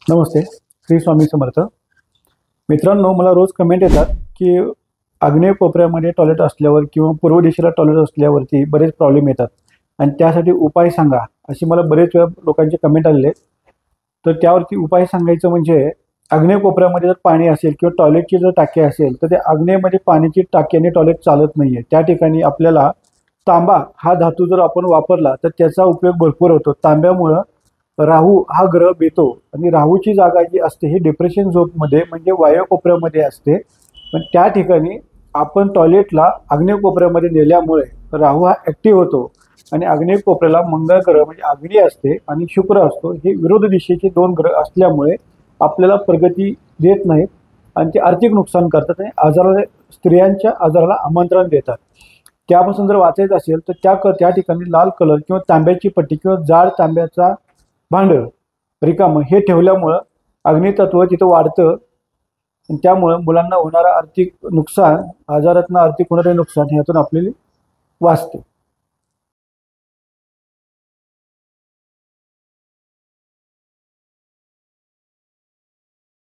नमस्ते. श्री स्वामी समर्थ. मित्रांनो, मला रोज कमेंट येतात की आग्नेय कोपऱ्यामध्ये टॉयलेट असल्यावर किंवा पूर्व दिशेला टॉयलेट असल्यावरती बरेच प्रॉब्लेम येतात आणि त्यासाठी उपाय सांगा, अशी मला बरेच वेळा लोकांचे कमेंट आलेले आहेत. तर त्यावरती उपाय सांगायचं म्हणजे आग्नेय कोपऱ्यामध्ये जर पाणी असेल किंवा टॉयलेटची जर टाकी असेल तर त्या आग्नेयमध्ये पाण्याची टाकी आणि टॉयलेट चालत नाही आहे. त्या ठिकाणी आपल्याला तांबा हा धातू जर आपण वापरला तर त्याचा उपयोग भरपूर होतो. तांब्यामुळं राहू हा ग्रह बेतो आणि राहूची जागा जी असते ही डिप्रेशन झोनमध्ये म्हणजे वायव्य कोपऱ्यामध्ये असते. पण त्या ठिकाणी आपण टॉयलेटला आग्नेय कोपऱ्यामध्ये नेल्यामुळे राहू हा ॲक्टिव्ह होतो आणि आग्नेय कोपऱ्याला मंगळ ग्रह म्हणजे अग्नी असते आणि शुक्र असतो. हे विरोध दिशेचे दोन ग्रह असल्यामुळे आपल्याला प्रगती देत नाहीत आणि ते आर्थिक नुकसान करतात आणि आजाराला स्त्रियांच्या आजाराला आमंत्रण देतात. त्यापासून जर वाचायचं असेल तर त्या ठिकाणी लाल कलर किंवा तांब्याची पट्टी किंवा जाड तांब्याचा भांड रिकामं हे ठेवल्यामुळं अग्नितत्व तिथं वाढतं आणि त्यामुळं मुलांना होणारं आर्थिक नुकसान, आजारातनं आर्थिक होणारे नुकसान ह्यातून आपल्याला वाचते.